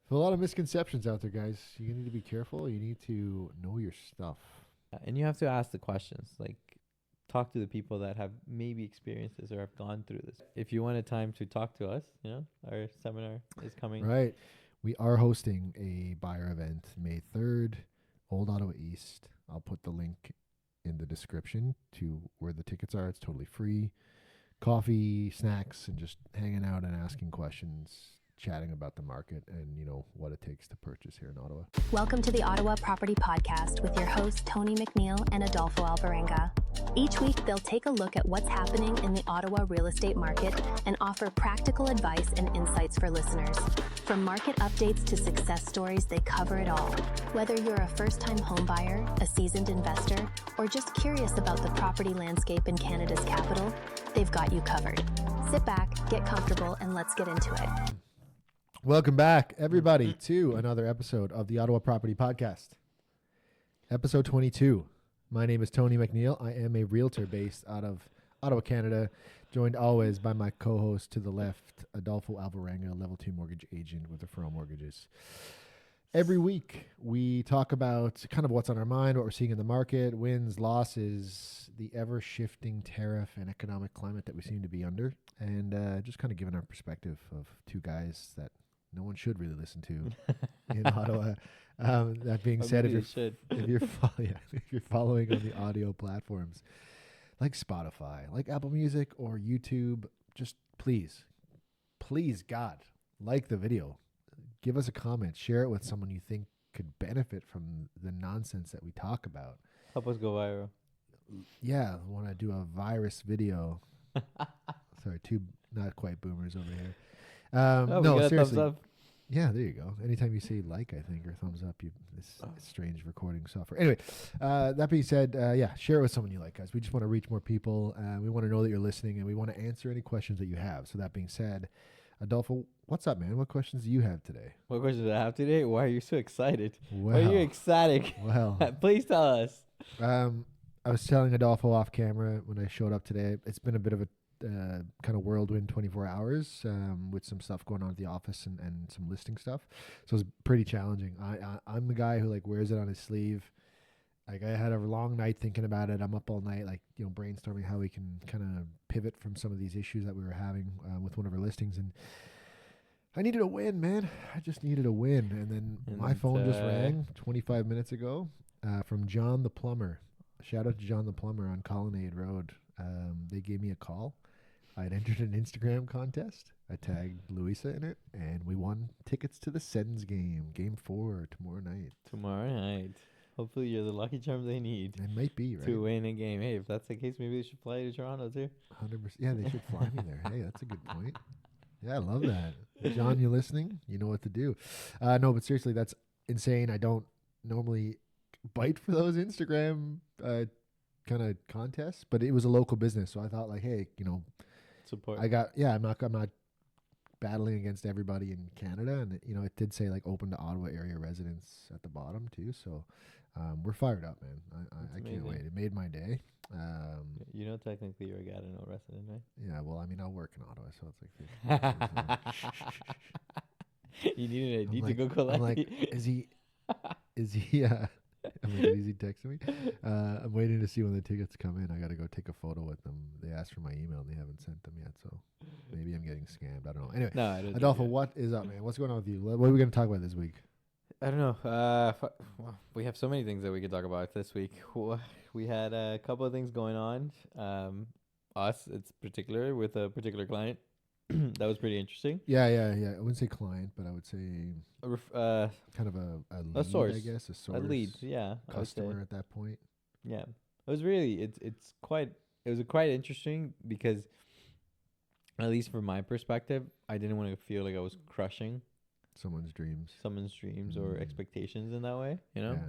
There's a lot of misconceptions out there, guys. You need to be careful. You need to know your stuff. And you have to ask the questions. Like, talk to the people that have maybe experienced this or have gone through this. If you want a time to talk to us, our seminar is coming. Right. We are hosting a buyer event May 3rd, Old Ottawa East. I'll put the link in the description to where the tickets are. It's totally free. Coffee, snacks, and just hanging out and asking questions, chatting about the market and, what it takes to purchase here in Ottawa. Welcome to the Ottawa Property Podcast with your hosts, Tony McNeil and Adolfo Alvarenga. Each week, they'll take a look at what's happening in the Ottawa real estate market and offer practical advice and insights for listeners. From market updates to success stories, they cover it all. Whether you're a first-time homebuyer, a seasoned investor, or just curious about the property landscape in Canada's capital, they've got you covered. Sit back, get comfortable, and let's get into it. Welcome back, everybody, to another episode of the Ottawa Property Podcast. Episode 22. My name is Tony McNeil. I am a realtor based out of Ottawa, Canada, joined always by my co-host to the left, Adolfo Alvarenga, level 2 mortgage agent with Referral Mortgages. Every week, we talk about kind of what's on our mind, what we're seeing in the market, wins, losses, the ever-shifting tariff and economic climate that we seem to be under, and just kind of giving our perspective of two guys that no one should really listen to in Ottawa. That being said, if you're following on the audio platforms like Spotify, like Apple Music or YouTube, just please, God, like the video. Give us a comment. Share it with someone you think could benefit from the nonsense that we talk about. Help us go viral. Yeah, I want to do a virus video. Sorry, two not quite boomers over here. No, seriously. Thumbs up. Yeah, there you go. Anytime you say like, I think, or thumbs up, this strange recording software. Anyway, that being said, share it with someone you like, guys. We just want to reach more people. We want to know that you're listening, and we want to answer any questions that you have. So that being said, Adolfo, what's up, man? What questions do you have today? What questions do I have today? Why are you so excited? Well, Why are you ecstatic? Well, please tell us. I was telling Adolfo off camera when I showed up today. It's been a bit of a kind of whirlwind 24 hours with some stuff going on at the office and some listing stuff. So it's pretty challenging. I'm the guy who wears it on his sleeve. I had a long night thinking about it. I'm up all night, brainstorming how we can kind of pivot from some of these issues that we were having with one of our listings. And I needed a win, man. I just needed a win. And then my phone just rang 25 minutes ago from John the Plumber. Shout out to John the Plumber on Colonnade Road. They gave me a call. I had entered an Instagram contest. I tagged Louisa in it, and we won tickets to the Sens game, Game 4, tomorrow night. Hopefully you're the lucky charm they need. It might be, right? To win a game. Hey, if that's the case, maybe they should fly to Toronto too. 100%. Yeah, they should fly me there. Hey, that's a good point. Yeah, I love that. John, you listening? You know what to do. No, but seriously, that's insane. I don't normally bite for those Instagram kind of contests, but it was a local business, so I thought hey, support. I'm not battling against everybody in Canada, and it did say open to Ottawa area residents at the bottom too. So we're fired up, man. I can't wait. It made my day. Technically you're a Gatineau resident, right? Yeah. Well, I mean, I'll work in Ottawa, so it's you need an ID to go collect. I'm like, is he? I'm like, is he texting me? I'm waiting to see when the tickets come in. I got to go take a photo with them. They asked for my email and they haven't sent them yet, so maybe I'm getting scammed. I don't know. Anyway, no, I don't Adolfo, what is up, man? What's going on with you? What are we going to talk about this week? I don't know. Well, we have so many things that we could talk about this week. We had a couple of things going on. It's particular with a particular client. That was pretty interesting. Yeah. I wouldn't say client, but I would say kind of a lead, source. I guess. A source. A lead, yeah. Customer at that point. Yeah. It was really, it was quite interesting because, at least from my perspective, I didn't want to feel like I was crushing someone's dreams or expectations in that way,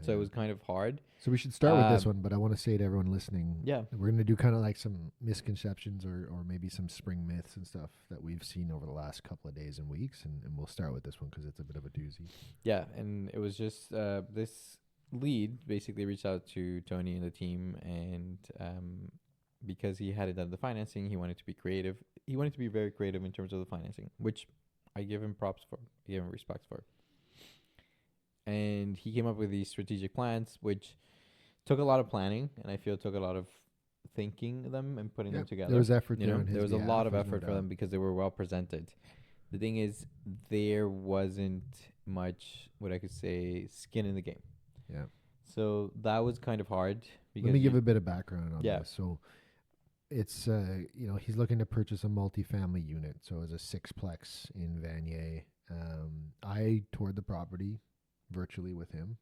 so it was kind of hard. So we should start with this one, but I want to say to everyone listening, we're going to do kind of some misconceptions or maybe some spring myths and stuff that we've seen over the last couple of days and weeks, and we'll start with this one because it's a bit of a doozy. Yeah, and it was just this lead basically reached out to Tony and the team, and because he had done the financing, he wanted to be creative. He wanted to be very creative in terms of the financing, which I give him props for. I give him respect for. and he came up with these strategic plans, which took a lot of planning, and I feel it took a lot of thinking them and putting them together. There was effort You there know, on his there was a behalf, lot of there's no effort for doubt. them because they were well presented. The thing is, there wasn't much, what I could say, skin in the game. Yeah. So that was kind of hard. Because Let me give a bit of background on Yeah. this. So it's, he's looking to purchase a multifamily unit. So it's a sixplex in Vanier. I toured the property virtually with him.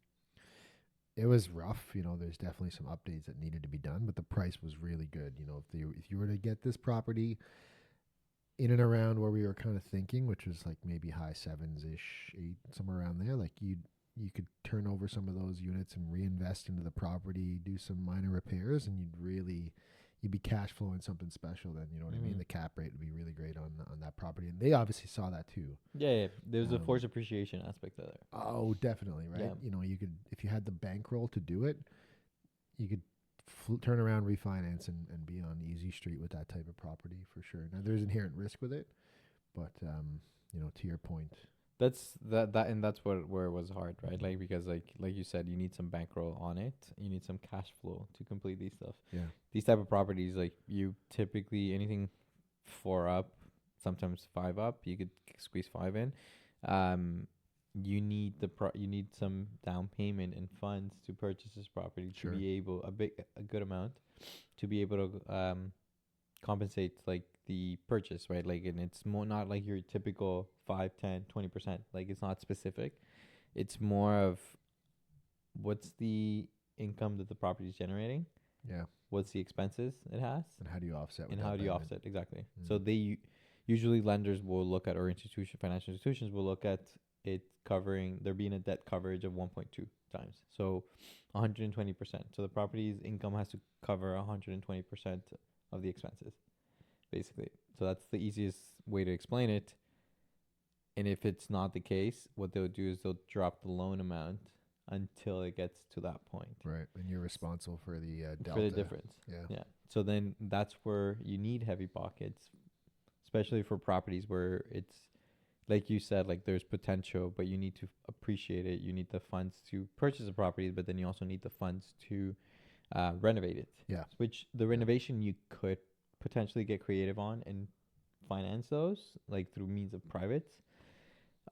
It was rough. There's definitely some updates that needed to be done, but the price was really good. If you were to get this property in and around where we were kind of thinking, which was like maybe high sevens ish, 8, somewhere around there, like you could turn over some of those units and reinvest into the property, do some minor repairs, and you'd be cash flowing something special then, you know what I mean? The cap rate would be really great on that property. And they obviously saw that too. Yeah. There's a force appreciation aspect of there. Oh, definitely, right? Yeah. You could, if you had the bankroll to do it, you could turn around, refinance, and be on easy street with that type of property for sure. Now, there's inherent risk with it, but, to your point. That's where it was hard, right? Like, because like you said, you need some bankroll on it. You need some cash flow to complete these stuff. Yeah. These type of properties, like you typically anything 4 up, sometimes 5 up, you could squeeze 5 in. You need you need some down payment and funds to purchase this property Sure. to be able a good amount to be able to compensate like the purchase, right? Like, and it's more not like your typical 5, 10, 20%. Like, it's not specific. It's more of what's the income that the property is generating. Yeah. What's the expenses it has, And how do you offset? and how do you offset exactly? So they usually lenders will look at, or financial institutions will look at it covering there being a debt coverage of 1.2 times, so 120%. So the property's income has to cover 120% of the expenses, basically. So that's the easiest way to explain it. And if it's not the case, what they'll do is they'll drop the loan amount until it gets to that point. Right, and you're responsible for the delta. For the difference. Yeah. So then that's where you need heavy pockets, especially for properties where it's, like you said, like there's potential, but you need to appreciate it. You need the funds to purchase a property, but then you also need the funds to renovate it. Yeah. Which the renovation you could potentially get creative on and finance those, like through means of privates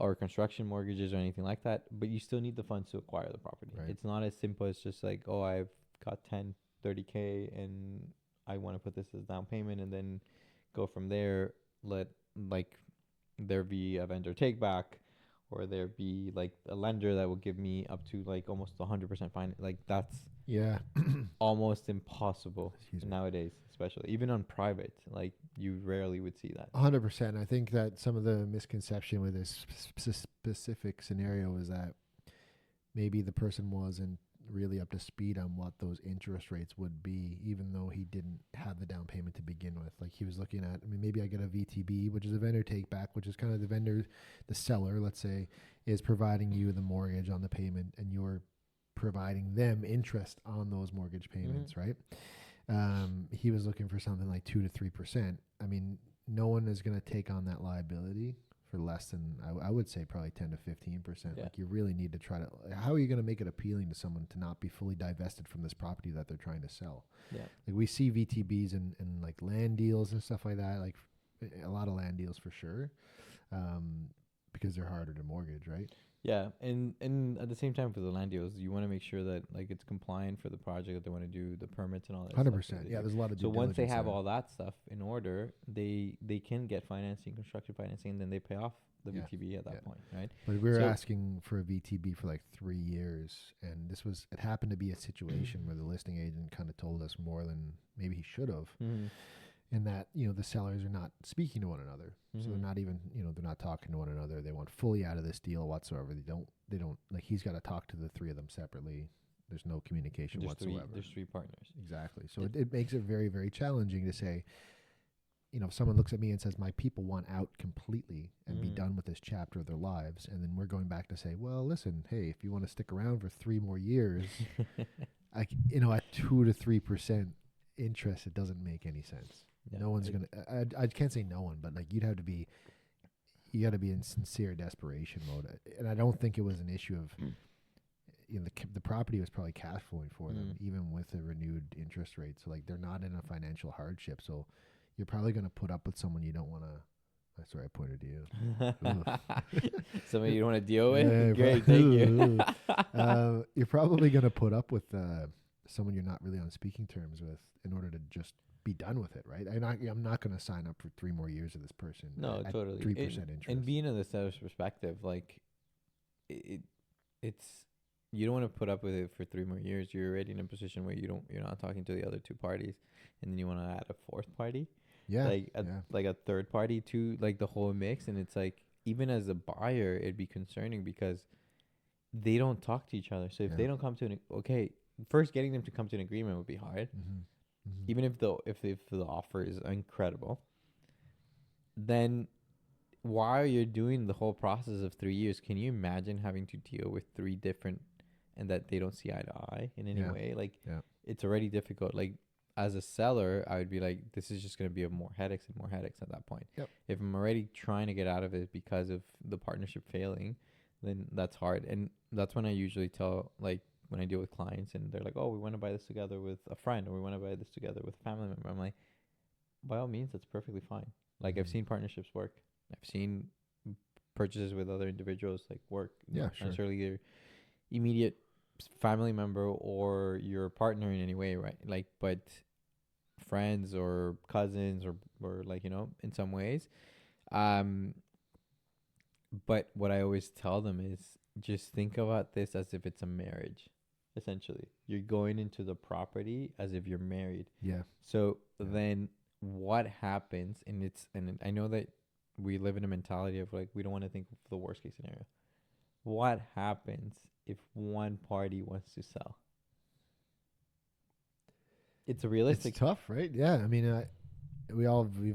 or construction mortgages or anything like that. But you still need the funds to acquire the property. Right. It's not as simple as just like, oh, I've got 10, 30K and I want to put this as down payment and then go from there. Let like there be a vendor take back, or there be like a lender that will give me up to like almost 100% finance. Like that's almost impossible nowadays, especially even on private. Like you rarely would see that. 100%. I think that some of the misconception with this specific scenario is that maybe the person wasn't really up to speed on what those interest rates would be, even though he didn't have the down payment to begin with. Like he was looking at, maybe I get a VTB, which is a vendor take back, which is kind of the vendor, the seller, let's say, is providing you the mortgage on the payment, and you're providing them interest on those mortgage payments, right? He was looking for something like 2 to 3%. I mean, no one is going to take on that liability for less than, I would say probably 10 to 15%. Like you really need to try to, how are you going to make it appealing to someone to not be fully divested from this property that they're trying to sell? Yeah. Like we see VTBs and like land deals and stuff like that, like a lot of land deals for sure, because they're harder to mortgage, right? Yeah, and at the same time for the land deals, you want to make sure that like it's compliant for the project that they want to do, the permits and all that. 100%. Yeah, there's a lot of due so once they diligence have there. all that stuff in order, they can get financing, construction financing, and then they pay off the VTB at that point, right? But we were asking for a VTB for like 3 years, and it happened to be a situation where the listing agent kind of told us more than maybe he should have. In that, the sellers are not speaking to one another. So they're not even, they're not talking to one another. They want fully out of this deal whatsoever. They don't like, he's got to talk to the 3 of them separately. There's no communication whatsoever. There's 3 partners. Exactly. So it makes it very, very challenging to say, if someone looks at me and says, my people want out completely and be done with this chapter of their lives. And then we're going back to say, well, listen, hey, if you want to stick around for 3 more years, at 2 to 3% interest, it doesn't make any sense. Yeah, no one's going to, I can't say no one, but like you got to be in sincere desperation mode. And I don't think it was an issue of the property was probably cash flowing for them, even with a renewed interest rate. So like they're not in a financial hardship. So you're probably going to put up with someone you don't want to. Sorry, I pointed to you. Somebody you don't want to deal with? Yeah, Great, thank you. You're probably going to put up with someone you're not really on speaking terms with in order to just be done with it, right? I'm not going to sign up for 3 more years of this person. No, at totally. 3% interest. And being in the seller's perspective, like, it's you don't want to put up with it for 3 more years. You're already in a position where you're not talking to the other 2 parties, and then you want to add a 4th party. Yeah. Like a 3rd party to like the whole mix. And it's like, even as a buyer, it'd be concerning because they don't talk to each other. So if they don't come to first getting them to come to an agreement would be hard. Even if the offer is incredible, then while you're doing the whole process of 3 years, can you imagine having to deal with 3 different and that they don't see eye to eye in any way? Like it's already difficult. Like, as a seller, I would be like, this is just going to be more headaches and more headaches at that point. If I'm already trying to get out of it because of the partnership failing, then that's hard. And that's when I usually tell, like, when I deal with clients and they're like, oh, we want to buy this together with a friend, or we want to buy this together with a family member. I'm like, by all means, that's perfectly fine. Like, I've seen partnerships work. I've seen purchases with other individuals like work. Yeah, not necessarily your immediate family member or your partner in any way, right? Like, but friends or cousins or like, in some ways. But what I always tell them is just think about this as if it's a marriage. Essentially, you're going into the property as if you're married. So then what happens, and I know that we live in a mentality of like, we don't want to think of the worst case scenario. What happens if one party wants to sell? It's a realistic. It's tough, right? Yeah. I mean, we've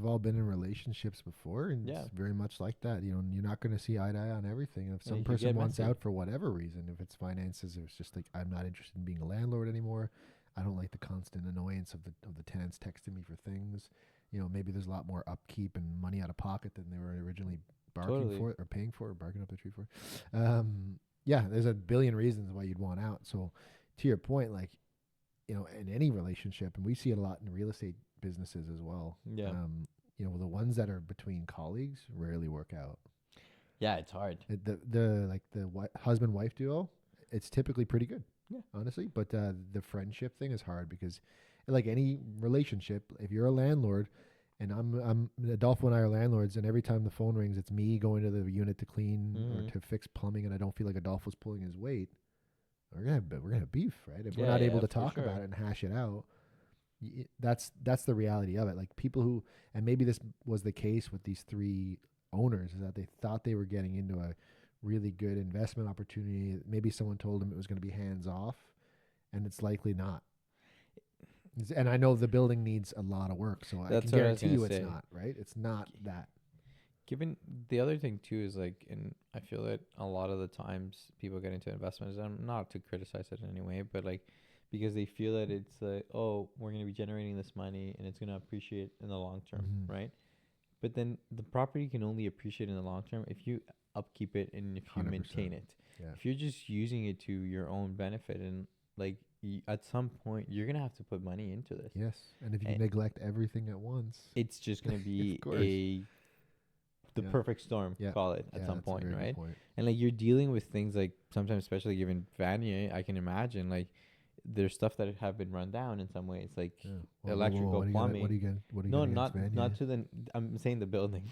all been in relationships before, and it's very much like that. You're not going to see eye to eye on everything. And if some person wants out for whatever reason, if it's finances, or it's just like, I'm not interested in being a landlord anymore. I don't like the constant annoyance of the tenants texting me for things. Maybe there's a lot more upkeep and money out of pocket than they were originally barking for or paying for or barking up the tree for. There's a billion reasons why you'd want out. So to your point, like, in any relationship, and we see it a lot in real estate businesses as well. The ones that are between colleagues rarely work out. Yeah, it's hard. The husband-wife duo, it's typically pretty good. Honestly, but the friendship thing is hard because, like any relationship, if you're a landlord, and I'm Adolfo and I are landlords, and every time the phone rings, it's me going to the unit to clean or to fix plumbing, and I don't feel like Adolfo's pulling his weight. We're gonna have beef, right? If we're not able to talk about it and hash it out, that's the reality of it. Like, people who, and maybe this was the case with these 3 owners, is that they thought they were getting into a really good investment opportunity. Maybe someone told them it was going to be hands off, and it's likely not. And I know the building needs a lot of work, so I can guarantee you it's not, right? It's not that. Given the other thing too is like, and I feel that a lot of the times people get into investments, and I'm not to criticize it in any way, but like, because they feel that it's like, oh, we're going to be generating this money and it's going to appreciate in the long term, right? But then the property can only appreciate in the long term if you upkeep it and if you maintain it. If you're just using it to your own benefit, and like, at some point you're going to have to put money into this. Yes. And if you neglect everything at once, it's just going to be the perfect storm, call it, at some point, right? And like, you're dealing with things like, sometimes, especially given Vanier, I can imagine like there's stuff that have been run down in some ways, like electrical, plumbing. Not to the. I'm saying the building,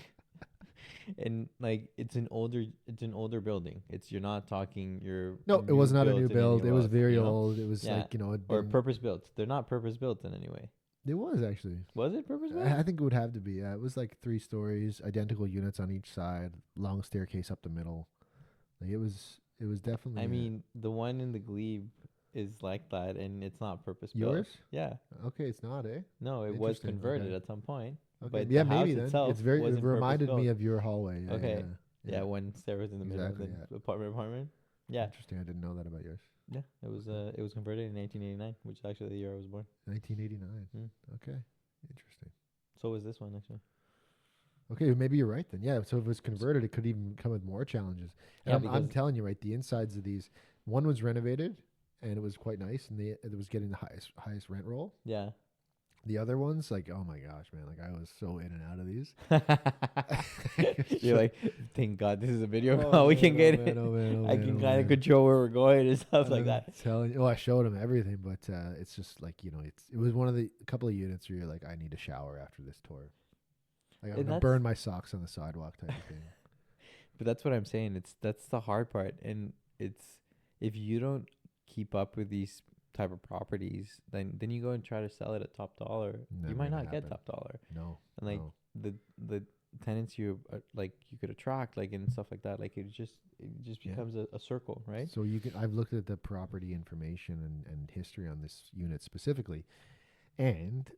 and like, it's an older building. You're not talking it was not a new build. It was very old. It was like, or purpose built. They're not purpose built in any way. It was actually. Was it purpose built? I think it would have to be. Yeah, it was like 3 stories, identical units on each side, long staircase up the middle. Like, it was definitely. I mean, the one in the Glebe is like that, and it's not purpose built. Yours? Yeah. Okay, it's not, eh? No, it was converted at some point. Okay. But Yeah, maybe then. It's very. It reminded me of your hallway. Yeah, okay. Yeah, when Sarah was in the middle of the apartment. Yeah. Interesting. I didn't know that about yours. Yeah, it was converted in 1989, which is actually the year I was born. 1989. Okay, interesting. So was this one, actually. Okay, maybe you're right then. Yeah, so if it was converted, it could even come with more challenges. And I'm telling you, right, the insides of these, One was renovated, and it was quite nice, and it was getting the highest rent roll. Yeah. The other ones, like, oh my gosh, man, like I was so in and out of these. You're like, thank God this is a video Oh, call. We man, can get oh, it. man, oh, man, oh, I man, can oh, kind of man. control where we're going and stuff like I'm that. telling you, I showed him everything, but it's just like, you know, it was one of the couple of units where you're like, I need a shower after this tour. Like I'm And gonna burn my socks on the sidewalk type of thing. But that's what I'm saying. That's the hard part, and it's if you don't keep up with these type of properties, then you go and try to sell it at top dollar. Never You might gonna not get happen. top dollar, No, and like no. the tenants you like you could attract like and stuff like that. Like it just Yeah. becomes a circle, right? So I've looked at the property information and history on this unit specifically, and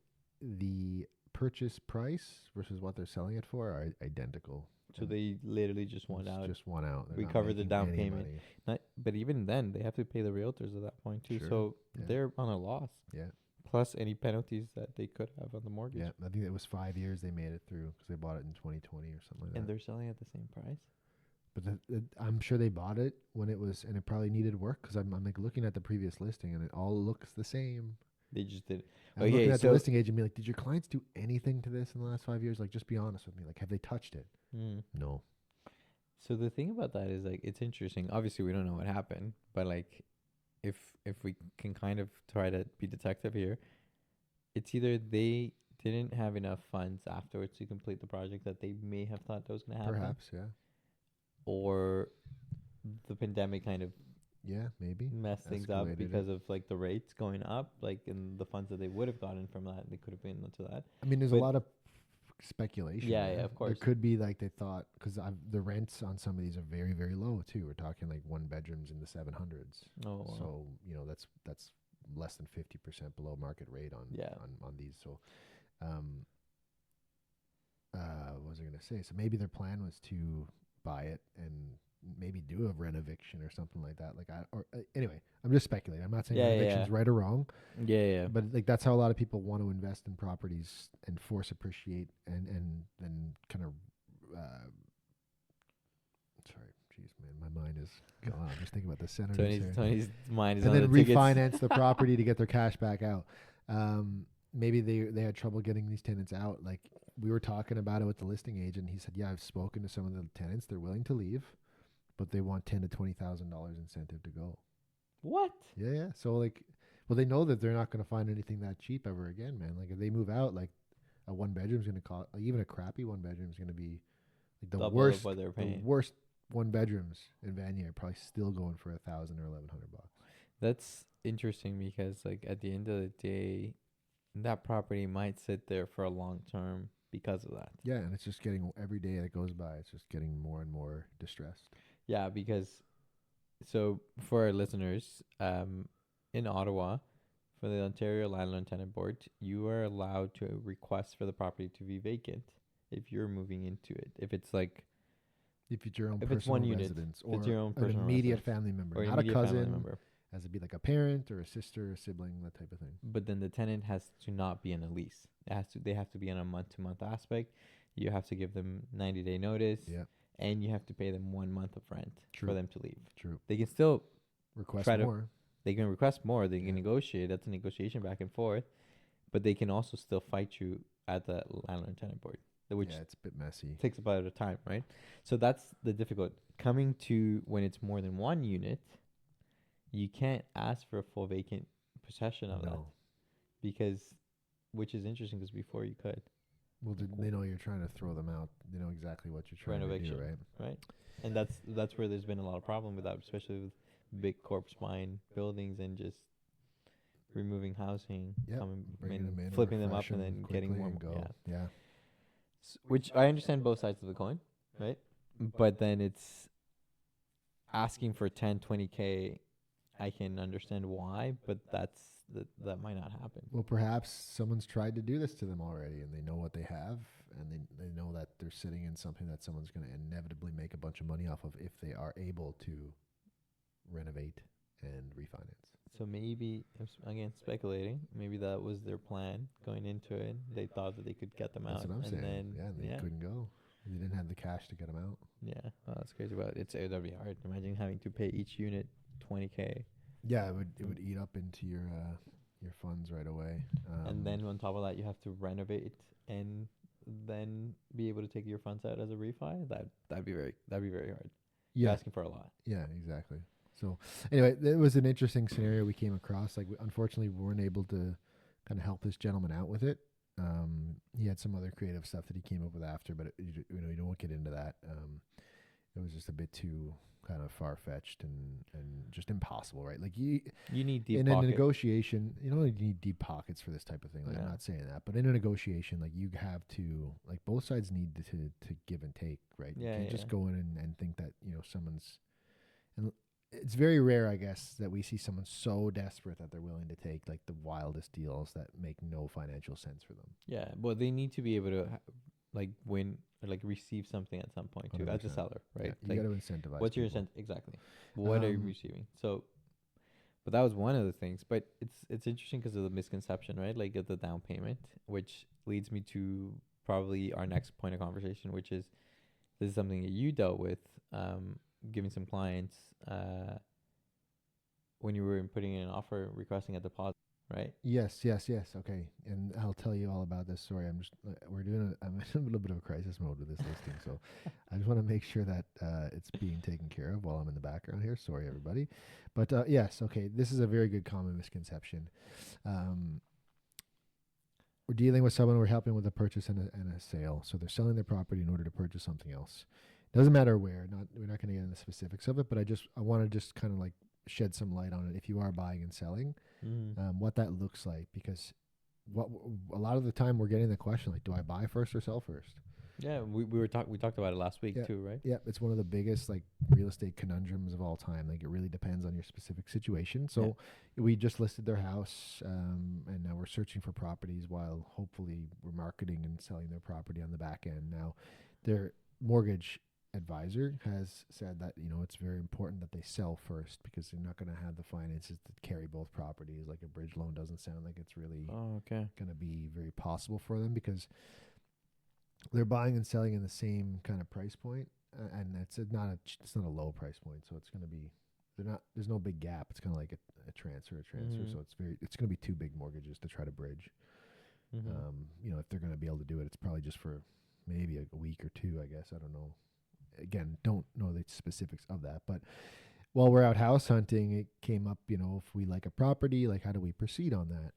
the purchase price versus what they're selling it for are identical. So they literally just won It's out. Just one out. They're We not covered the making down any payment. money. But even then, they have to pay the realtors at that point too. Sure. So Yeah. they're on a loss. Yeah. Plus any penalties that they could have on the mortgage. Yeah, I think it was 5 years they made it through because they bought it in 2020 or something like And that. they're selling at the same price. But I'm sure they bought it when it was, and it probably needed work because I'm like looking at the previous listing and it all looks the same. They just did. I'm looking at the listing agent and be like, did your clients do anything to this in the last 5 years? Like, just be honest with me. Like, have they touched it? No. So the thing about that is like it's interesting. Obviously, we don't know what happened, but like if we can kind of try to be detective here, it's either they didn't have enough funds afterwards to complete the project that they may have thought that was going to happen. Perhaps, yeah. Or the pandemic kind of maybe messed things up escalated because it. of like the rates going up, like and the funds that they would have gotten from that, they could have been into that. I mean, there's a But- lot of speculation. Yeah, there. yeah, of course. There could be like they thought because the rents on some of these are very, very low too. We're talking like one bedrooms in the 700s. Oh, wow. So that's less than 50% below market rate on on these. So, what was I gonna say? So maybe their plan was to buy it and maybe do a renoviction or something like that. Like anyway, I'm just speculating. I'm not saying renoviction's right or wrong. Yeah. But like that's how a lot of people want to invest in properties and force appreciate and then kind of. Sorry, jeez, man, my mind is gone. I'm just thinking about the senators here. Tony's mind is And on then the tickets. refinance the property to get their cash back out. Maybe they had trouble getting these tenants out. Like we were talking about it with the listing agent. He said, "Yeah, I've spoken to some of the tenants. They're willing to leave, but they want $10,000 to $20,000 incentive to go." What? Yeah. So like, well, they know that they're not going to find anything that cheap ever again, man. Like if they move out, like a one bedroom is going to cost, like, even a crappy one bedroom is going to be like the Double of worst. what they're The paying. worst one bedrooms in Vanier are probably still going for $1,000 or $1,100. That's interesting because like at the end of the day, that property might sit there for a long term because of that. Yeah, and it's just getting every day that goes by, it's just getting more and more distressed. Yeah, because so for our listeners, in Ottawa, for the Ontario Landlord Tenant Board, you are allowed to request for the property to be vacant if you're moving into it. If it's like If it's your own If it's personal one unit, residence if or it's your own an personal immediate residence family member, or not a immediate family cousin, member, has to be like a parent or a sister or sibling, that type of thing. but then the tenant has to not be in a lease. They have to be on a month-to-month aspect. You have to give them 90-day notice. Yeah. And you have to pay them 1 month of rent True. for them to leave. True. They can still Request try to- more. they can request more. They Yeah. can negotiate. That's a negotiation back and forth. But they can also still fight you at the landlord tenant board, which Yeah, it's a bit messy. takes a bit of time, right? So that's the difficult. Coming to when it's more than one unit, you can't ask for a full vacant possession of that No. because, which is interesting because before you could, Well, they know you're trying to throw them out. They know exactly what you're trying Renovation. to do, right? right? And that's where there's been a lot of problem with that, especially with big corpse buying buildings and just removing housing, Yep, bringing them in, flipping them up, refresh and them then getting quickly more. and go. Yeah. Yeah. Which I understand both sides of the coin, right? But then it's asking for 10, 20K. I can understand why, but that might not happen. Well, perhaps someone's tried to do this to them already, and they know what they have, and they know that they're sitting in something that someone's going to inevitably make a bunch of money off of if they are able to renovate and refinance. So maybe, again, speculating, maybe that was their plan going into it. They thought that they could get them That's out. what I'm and saying. then, Yeah, they couldn't go. They didn't have the cash to get them out. Yeah, well, that's crazy. But that'd be hard. Imagine having to pay each unit 20K. Yeah, it would eat up into your funds right away. And then on top of that, you have to renovate and then be able to take your funds out as a refi. That'd be very hard. You're yeah, asking for a lot. yeah, exactly. So anyway, it was an interesting scenario we came across. Like, unfortunately, we weren't able to kind of help this gentleman out with it. He had some other creative stuff that he came up with after, but you don't get into that. It was just a bit too kind of far fetched and just impossible, right? Like You need deep in pocket. a negotiation, you don't need deep pockets for this type of thing. Like, I'm Yeah. not saying that, but in a negotiation, like, you have to, like, both sides need to give and take, right? Yeah, You can't yeah, just yeah. go in and think that someone's, and it's very rare, I guess, that we see someone so desperate that they're willing to take like the wildest deals that make no financial sense for them. Yeah, but they need to be able to like win or like receive something at some point too, as a 100%. seller, right? Yeah, you Like, got to incentivize. what's your people. exactly? What are you Um, receiving? So, but that was one of the things. But it's interesting because of the misconception, right? Like of the down payment, which leads me to probably our next point of conversation, which is this is something that you dealt with, giving some clients when you were putting in an offer, requesting a deposit, right? Yes. Okay, and I'll tell you all about this story. I'm in a little bit of a crisis mode with this listing, so I just want to make sure that it's being taken care of while I'm in the background here. Sorry, everybody, but yes, okay. This is a very good common misconception. We're dealing with someone we're helping with a purchase and a sale, so they're selling their property in order to purchase something else. Doesn't matter where. We're not going to get into the specifics of it, but I want to just kind of like shed some light on it if you are buying and selling. What that looks like, because a lot of the time we're getting the question, like, do I buy first or sell first? Yeah, we talked about it last week too, right? Yeah, it's one of the biggest like real estate conundrums of all time. Like, it really depends on your specific situation. So we just listed their house, and now we're searching for properties while hopefully we're marketing and selling their property on the back end. Now, their mortgage advisor has said that it's very important that they sell first, because they're not going to have the finances to carry both properties. Like, a bridge loan doesn't sound like it's really okay. going to be very possible for them, because they're buying and selling in the same kind of price point, and it's not a low price point, so it's going to be there's no big gap. It's kind of like a transfer, so it's going to be two big mortgages to try to bridge. If they're going to be able to do it, it's probably just for maybe a week or two, I guess. I don't know. Again, don't know the specifics of that, but while we're out house hunting, it came up, if we like a property, like, how do we proceed on that?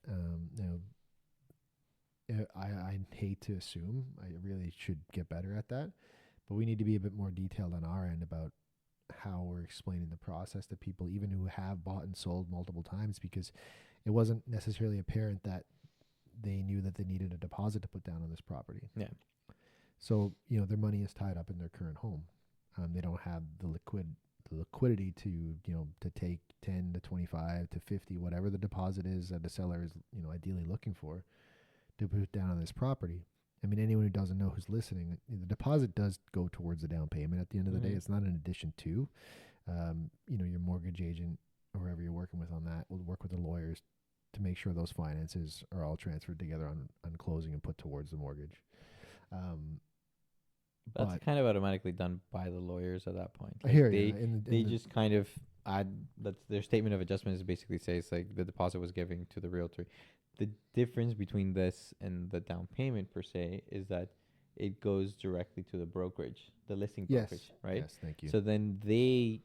I hate to assume. I really should get better at that, but we need to be a bit more detailed on our end about how we're explaining the process to people, even who have bought and sold multiple times, because it wasn't necessarily apparent that they knew that they needed a deposit to put down on this property. Yeah. So, their money is tied up in their current home. They don't have the liquidity to, to take 10 to 25 to 50, whatever the deposit is that the seller is, ideally looking for, to put down on this property. I mean, anyone who doesn't know, who's listening, the deposit does go towards the down payment at the end of the day. It's not an addition to, your mortgage agent or whoever you're working with on that will work with the lawyers to make sure those finances are all transferred together on closing and put towards the mortgage. That's kind of automatically done by the lawyers at that point. I hear they you. they just kind of add that's their statement of adjustment is basically says like the deposit was given to the realtor. The difference between this and the down payment per se is that it goes directly to the brokerage, the listing brokerage, right? Yes, thank you. So then they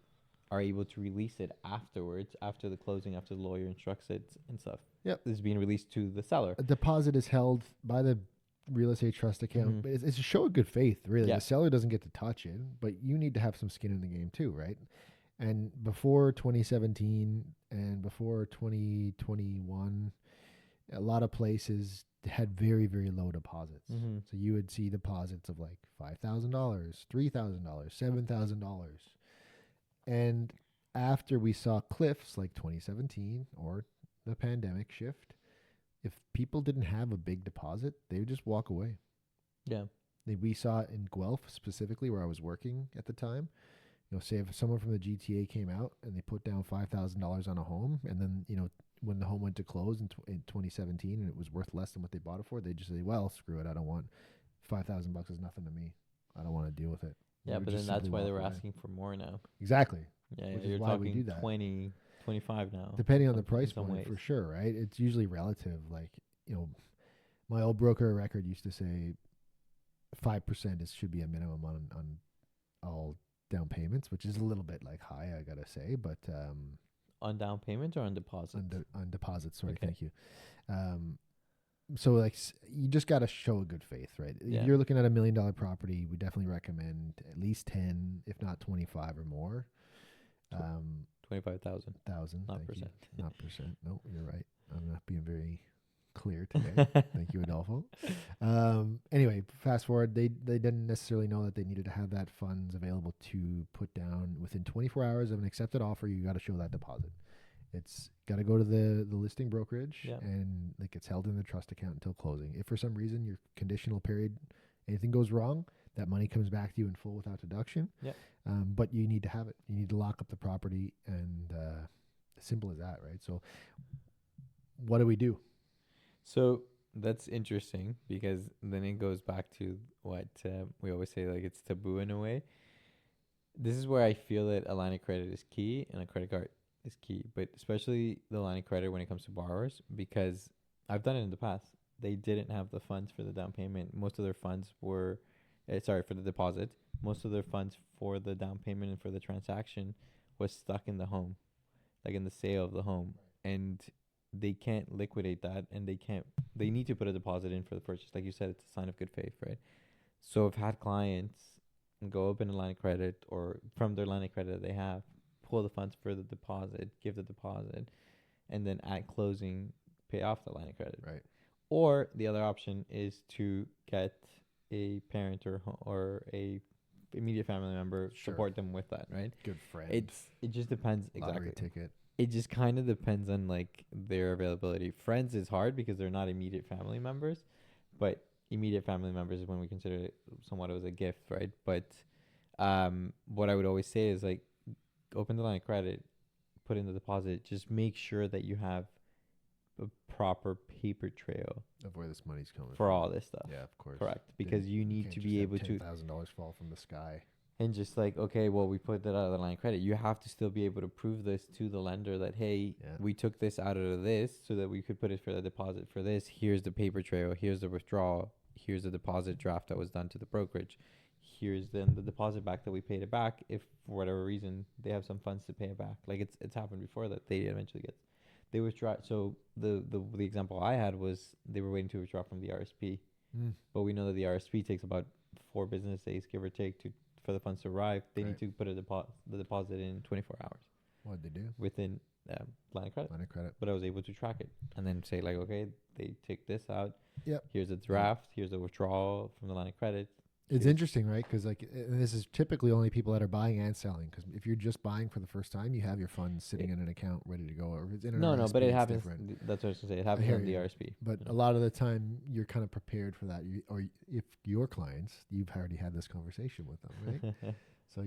are able to release it afterwards, after the closing, after the lawyer instructs it and stuff. Yep. This is being released to the seller. A deposit is held by the real estate trust account, but it's a show of good faith, really. Yeah. The seller doesn't get to touch it, but you need to have some skin in the game too, right? And before 2017 and before 2021, a lot of places had very, very low deposits. So you would see deposits of like $5,000, $3,000, $7,000. And after we saw cliffs like 2017 or the pandemic shift, if people didn't have a big deposit, they would just walk away. Yeah. We saw it in Guelph specifically, where I was working at the time. Say if someone from the GTA came out and they put down $5,000 on a home, and then when the home went to close in 2017 and it was worth less than what they bought it for, they just say, "Well, screw it. I don't want $5,000 is nothing to me. I don't want to deal with it." We Yeah, would but then just that's simply why they walk were away. asking for more now. Exactly. Yeah, Which yeah, is you're why we talking do that. 20, 25 now. Depending on the in price some point, for ways. sure, right? It's usually relative. Like, my old broker record used to say 5% should be a minimum on all down payments, which is a little bit like high, I gotta say, but On down payment or on deposit? on deposits. Sorry, Okay. thank you. So like you just gotta show a good faith, right? Yeah. If you're looking at $1 million property, we definitely recommend at least 10, if not 25 or more. 25,000. Thousand. Not Thank percent. you. Not percent. No, you're right. I'm not being very clear today. Thank you, Adolfo. Anyway, fast forward. They didn't necessarily know that they needed to have that funds available to put down within 24 hours of an accepted offer. You got to show that deposit. It's got to go to the listing brokerage, Yeah. and it gets held in the trust account until closing. If for some reason your conditional period, anything goes wrong, that money comes back to you in full without deduction. Yeah. But you need to have it. You need to lock up the property, and simple as that, right? So, what do we do? So that's interesting because then it goes back to what we always say, like it's taboo in a way. This is where I feel that a line of credit is key and a credit card is key, but especially the line of credit when it comes to borrowers, because I've done it in the past. They didn't have the funds for the down payment. Most of their funds were, for the deposit. Most of their funds for the down payment and for the transaction was stuck in the home, like in the sale of the home. And they can't liquidate that, and they need to put a deposit in for the purchase. Like you said, it's a sign of good faith, right? So I've had clients go open a line of credit, or from their line of credit that they have, pull the funds for the deposit, give the deposit, and then at closing pay off the line of credit. Right. Or the other option is to get a parent or a immediate family member, Sure. support them with that, right? Good friend. It just depends. Lottery Exactly. ticket. It just kind of depends on like their availability. Friends is hard because they're not immediate family members, but immediate family members is when we consider it somewhat as a gift, right? But what I would always say is like open the line of credit, put in the deposit, just make sure that you have a proper paper trail Of where this money's coming for from. all this stuff. Yeah, of course. Correct. Because you need to be able to, $10,000 fall from the sky. and just like, okay, well, we put that out of the line of credit. You have to still be able to prove this to the lender that, hey, Yeah. we took this out of this so that we could put it for the deposit for this. Here's the paper trail. Here's the withdrawal. Here's the deposit draft that was done to the brokerage. Here's then the deposit back that we paid it back. If for whatever reason they have some funds to pay it back, like it's happened before that they eventually get, they withdraw. So the example I had was they were waiting to withdraw from the RSP, but we know that the RSP takes about 4 business days, give or take, for the funds to arrive. They need to put the deposit in 24 hours. What did they do? Within line of credit. Line of credit. But I was able to track it and then say like, okay, they take this out. Yep. Here's a draft. Here's a withdrawal from the line of credit. It's interesting, right? Because like, and this is typically only people that are buying and selling. Because if you're just buying for the first time, you have your funds sitting in an account ready to go. Or if it's in an RSP, but it it's happens. different. That's what I was gonna say. It happens hear on the you. RSP. But a lot of the time, you're kind of prepared for that. Or if your clients, you've already had this conversation with them, right? So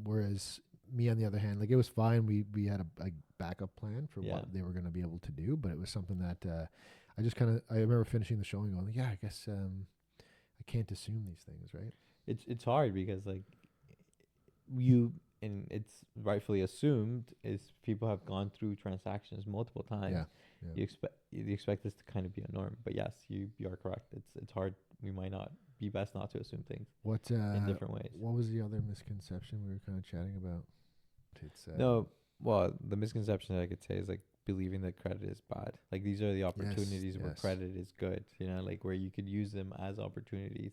whereas me on the other hand, like it was fine. We had a backup plan for what they were going to be able to do, but it was something that I remember finishing the show and going, yeah, I guess I can't assume these things, right? It's hard because like and it's rightfully assumed is people have gone through transactions multiple times. Yeah. You expect this to kind of be a norm, but yes, you are correct. It's hard. We might not be best not to assume things in different ways. What was the other misconception we were kind of chatting about? It's the misconception that I could say is like believing that credit is bad. Like these are the opportunities where credit is good, like where you could use them as opportunities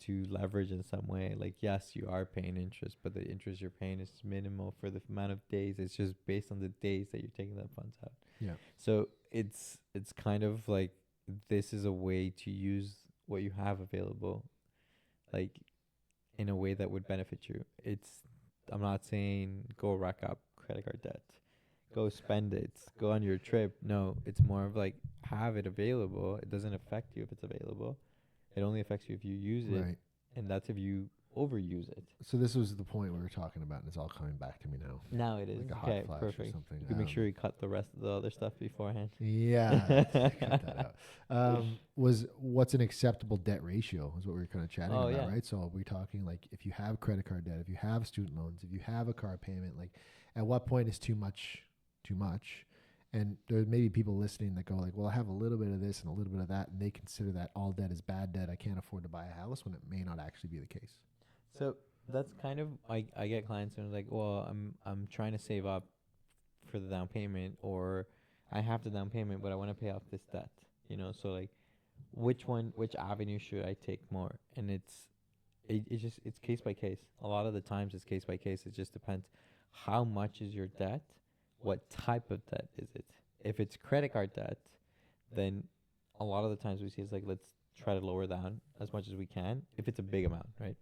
to leverage in some way. Like, yes, you are paying interest, but the interest you're paying is minimal for the amount of days. It's just based on the days that you're taking that funds out. Yeah. So it's kind of like this is a way to use what you have available, like in a way that would benefit you. I'm not saying go rack up credit card debt, go spend it, go on your trip. No, it's more of like have it available. It doesn't affect you if it's available. It only affects you if you use it. Right. And that's if you overuse it. So this was the point we were talking about, and it's all coming back to me now. Now it is. Like a hot Okay, flash or perfect. something. You can make sure you cut the rest of the other stuff beforehand. Yeah, cut that out. Was what's an acceptable debt ratio is what we were kind of chatting about, right? So we're talking like if you have credit card debt, if you have student loans, if you have a car payment, like at what point is too much? And there may be people listening that go like, well, I have a little bit of this and a little bit of that, and they consider that all debt is bad debt. I can't afford to buy a house, when it may not actually be the case. So that's kind of I get clients and like, well, I'm trying to save up for the down payment, or I have the down payment but I want to pay off this debt, so like which avenue should I take more? And it's case by case. A lot of the times it's case by case. It just depends how much is your debt, what type of debt is it. If it's credit card debt, then a lot of the times we see it's like, let's try to lower down as much as we can if it's a big amount, right?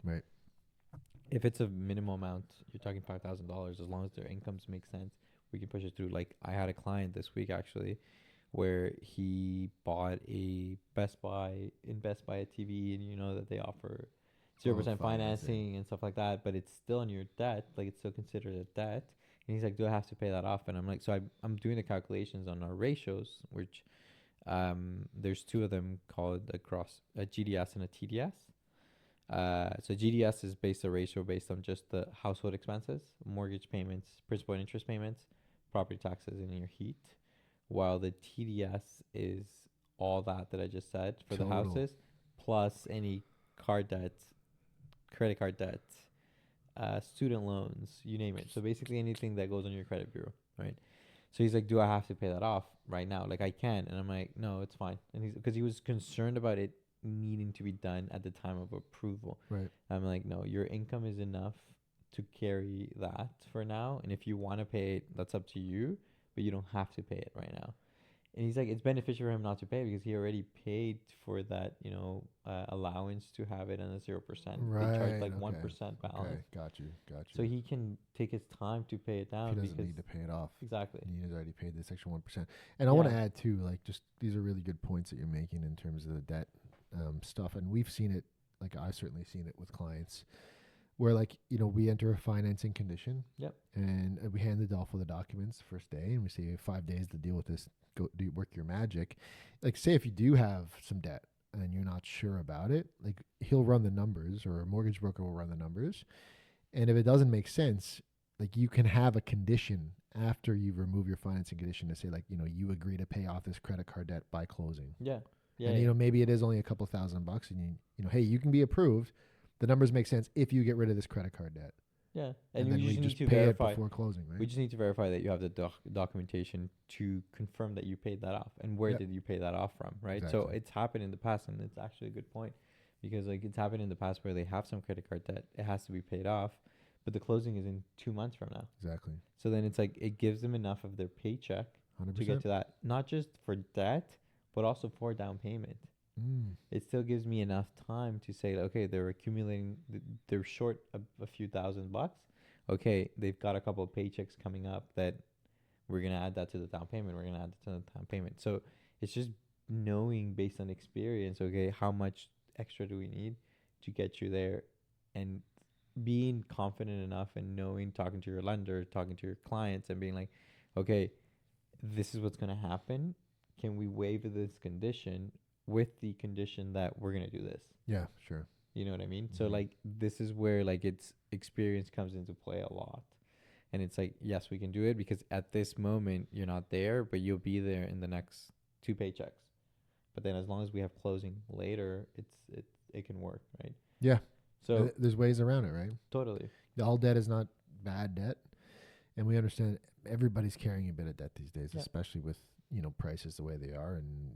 If it's a minimal amount, you're talking $5,000, as long as their incomes make sense, we can push it through. Like I had a client this week actually where he bought a Best Buy a TV, and you know that they offer 0% financing and stuff like that, but it's still on your debt, like it's still considered a debt. And he's like, do I have to pay that off? And I'm like, so I'm doing the calculations on our ratios, which there's two of them called a GDS and a TDS. So GDS is based a ratio based on just the household expenses, mortgage payments, principal and interest payments, property taxes, and your heat, while the TDS is all that I just said for the houses, plus any card debt, credit card debt, student loans, you name it. So basically anything that goes on your credit bureau, right? So he's like, do I have to pay that off right now? Like I can. And I'm like, no, it's fine. And because he was concerned about it needing to be done at the time of approval. Right. I'm like, no, your income is enough to carry that for now. And if you want to pay it, that's up to you, but you don't have to pay it right now. And he's like, it's beneficial for him not to pay because he already paid for that, allowance to have it on a 0%. Right. They charge like 1% balance. Okay, got you. So he can take his time to pay it down. He doesn't need to pay it off. Exactly. He has already paid this extra 1%. And I want to add too, like just these are really good points that you're making in terms of the debt stuff. And we've seen it, like I've certainly seen it with clients where like, we enter a financing condition. Yep. And we hand ADOLFO the documents the first day and we say you have 5 days to deal with this. Go work your magic. Like say if you do have some debt and you're not sure about it, like he'll run the numbers or a mortgage broker will run the numbers. And if it doesn't make sense, like you can have a condition after you remove your financing condition to say like, you agree to pay off this credit card debt by closing. Yeah. Yeah. And maybe it is only a couple $1,000 and hey, you can be approved. The numbers make sense if you get rid of this credit card debt. Yeah, and then we just need to pay verify it before closing, right? We just need to verify that you have the documentation to confirm that you paid that off, and where did you pay that off from, right? Exactly. So it's happened in the past, and it's actually a good point because like it's happened in the past where they have some credit card debt, it has to be paid off, but the closing is in 2 months from now. Exactly. So then it's like it gives them enough of their paycheck 100%. to get to that, not just for debt, but also for down payment. It still gives me enough time to say, okay, they're accumulating, they're short a few $1,000. Okay, they've got a couple of paychecks coming up that we're going to add that to the down payment. We're going to add that to the down payment. So it's just knowing based on experience, okay, how much extra do we need to get you there, and being confident enough and knowing, talking to your lender, talking to your clients and being like, okay, this is what's going to happen. Can we waive this condition with the condition that we're going to do this? Yeah, sure. You know what I mean? So like this is where like it's experience comes into play a lot. And it's like, yes, we can do it because at this moment you're not there, but you'll be there in the next 2 paychecks. But then as long as we have closing later, it can work, right? Yeah. So there's ways around it, right? Totally. All debt is not bad debt. And we understand everybody's carrying a bit of debt these days, especially with, prices the way they are and,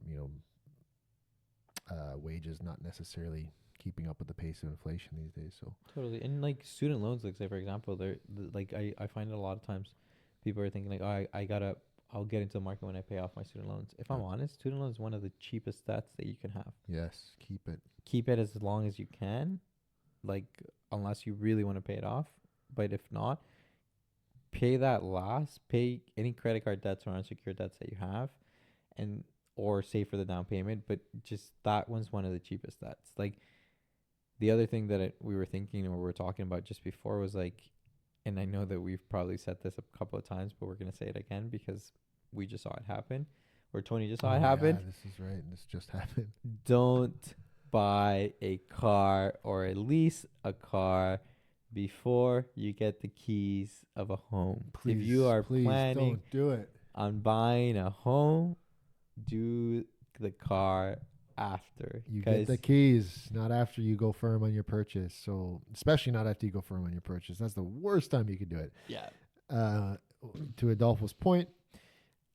wages not necessarily keeping up with the pace of inflation these days. So totally. And like student loans, like say for example, they're like I find it a lot of times people are thinking like, oh, I'll get into the market when I pay off my student loans. If I'm honest, student loans is one of the cheapest debts that you can have. Yes, keep it as long as you can, like unless you really want to pay it off. But if not, pay that last, pay any credit card debts or unsecured debts that you have, or save for the down payment. But just that one's one of the cheapest debts. Like The other thing that we were thinking or we were talking about just before was like, and I know that we've probably said this a couple of times, but we're going to say it again because we just saw it happen, or Tony just saw it happen. Yeah, this is right. This just happened. Don't buy a car or at least a car before you get the keys of a home. Please, if you are please planning don't do it. on buying a home, do the car after. You get the keys, not after you go firm on your purchase. So, especially not after you go firm on your purchase. That's the worst time you could do it. Yeah. To Adolfo's point,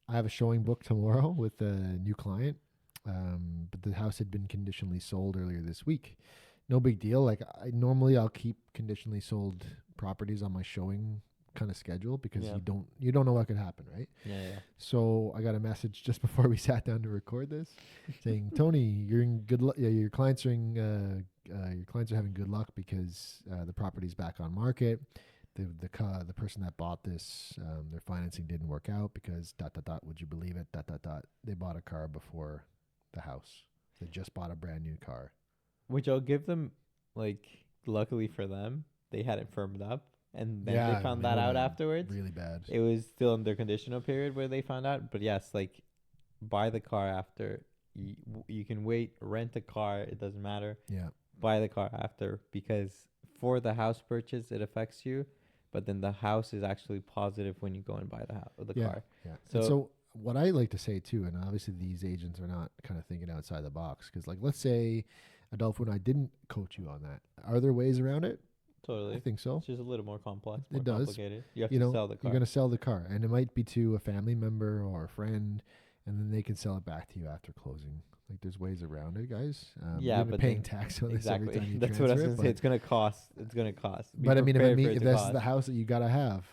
I have a showing booked tomorrow with a new client, but the house had been conditionally sold earlier this week. No big deal. Like I'll keep conditionally sold properties on my showing kind of schedule because you don't know what could happen, right? Yeah. So I got a message just before we sat down to record this, saying, "Tony, you're in good luck. Your clients are having good luck because the property's back on market. The person that bought this, their financing didn't work out because ... Would you believe it? ... They bought a car before the house. They just bought a brand new car." Which I'll give them, like, luckily for them, they had it firmed up. And then they found that out afterwards. Really bad. It was still in their conditional period where they found out. But yes, like, buy the car after. You can wait, rent a car. It doesn't matter. Yeah. Buy the car after because for the house purchase, it affects you. But then the house is actually positive when you go and buy the car. Yeah. So what I like to say too, and obviously these agents are not kind of thinking outside the box because, like, let's say Adolfo and I didn't coach you on that. Are there ways around it? Totally. I think so. It's just a little more complex, It does. complicated. You have to sell the car. You're going to sell the car, and it might be to a family member or a friend, and then they can sell it back to you after closing. Like, there's ways around it, guys. But paying tax on this every time you That's what I was transfer going to say. It's going to cost. It's going to cost. But I mean, if this is the house that you got to have.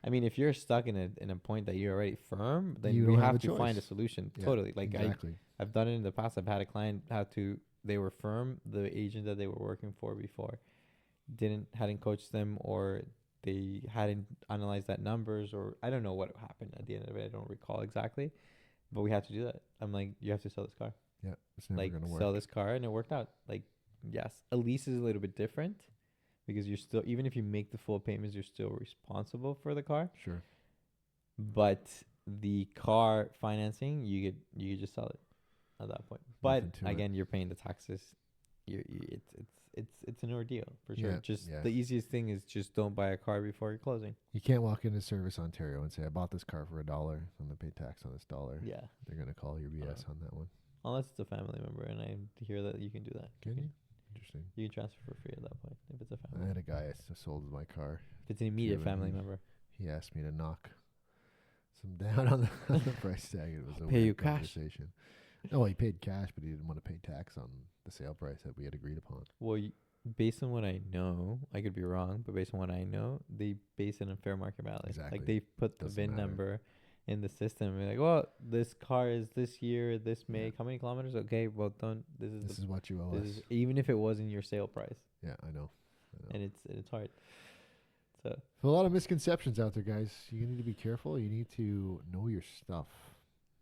I mean, if you're stuck in a point that you're already firm, then you we don't have to find a solution. Yeah, totally. Like exactly. I've done it in the past. I've had a client they were firm. The agent that they were working for before hadn't coached them, or they hadn't analyzed that numbers, or I don't know what happened at the end of it. I don't recall exactly, but we had to do that. I'm like, you have to sell this car. Yeah, it's never gonna work. Sell this car, and it worked out. Like, yes, a lease is a little bit different because you're still, even if you make the full payments, you're still responsible for the car. Sure. But the car financing, you could just sell it at that point. But again, you're paying the taxes. It's an ordeal for sure. The easiest thing is just don't buy a car before you're closing. You can't walk into Service Ontario and say, "I bought this car for $1. I'm gonna pay tax on this $1." Yeah, they're gonna call your BS on that one. Unless it's a family member, and I hear that you can do that. Can you? Interesting. You can transfer for free at that point if it's a family. I had a guy that sold my car. If it's an immediate family member, he asked me to knock some down on the price tag. It was a pay you weird conversation. No, he paid cash, but he didn't want to pay tax on the sale price that we had agreed upon. Well, based on what I know, I could be wrong, but based on what I know, they base it on fair market value. Exactly. Like they put the VIN number in the system. And they're like, well, this car is this year, this make, how many kilometers? Okay, well, this is what you owe us. Even if it wasn't your sale price. Yeah, I know. And it's hard. So a lot of misconceptions out there, guys. You need to be careful. You need to know your stuff.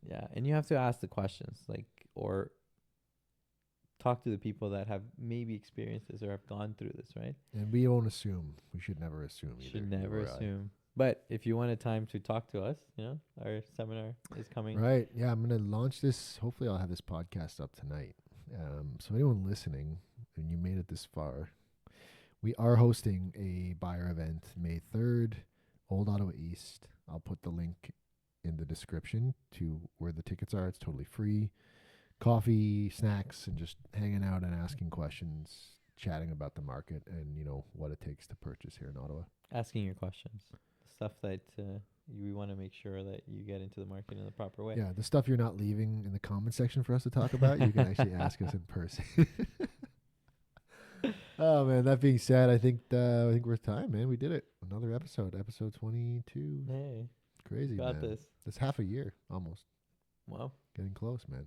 Yeah, and you have to ask the questions, or talk to the people that have maybe experienced this or have gone through this, right? And we won't assume. We should never assume either. Should never assume. But if you want a time to talk to us, our seminar is coming. Right. Yeah, I'm going to launch this. Hopefully I'll have this podcast up tonight. So anyone listening, and you made it this far, we are hosting a buyer event May 3rd, Old Ottawa East. I'll put the link in the description to where the tickets are. It's totally free. Coffee, snacks, and just hanging out and asking questions, chatting about the market and, what it takes to purchase here in Ottawa. Asking your questions. Stuff that we want to make sure that you get into the market in the proper way. Yeah, the stuff you're not leaving in the comment section for us to talk about, you can actually ask us in person. Oh man, that being said, I think we're time, man. We did it. Another episode 22. Hey, crazy, got man. this. That's half a year almost. Wow, getting close, man.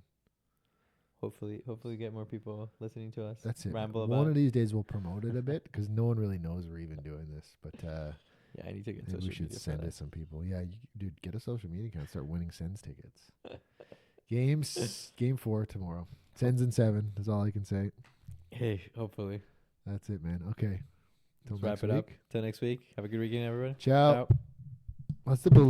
Hopefully get more people listening to us. That's it. Ramble One of these days we'll promote it a bit because no one really knows we're even doing this. But yeah, I need to get maybe we should send it some people. Yeah, dude, get a social media account. Start winning Sens tickets. Game 4 tomorrow. Sens in 7 is all I can say. Hey, hopefully. That's it, man. Okay. Till Let's wrap next it up. week. Till next week. Have a good weekend, everybody. Ciao. Ciao. What's the balloon?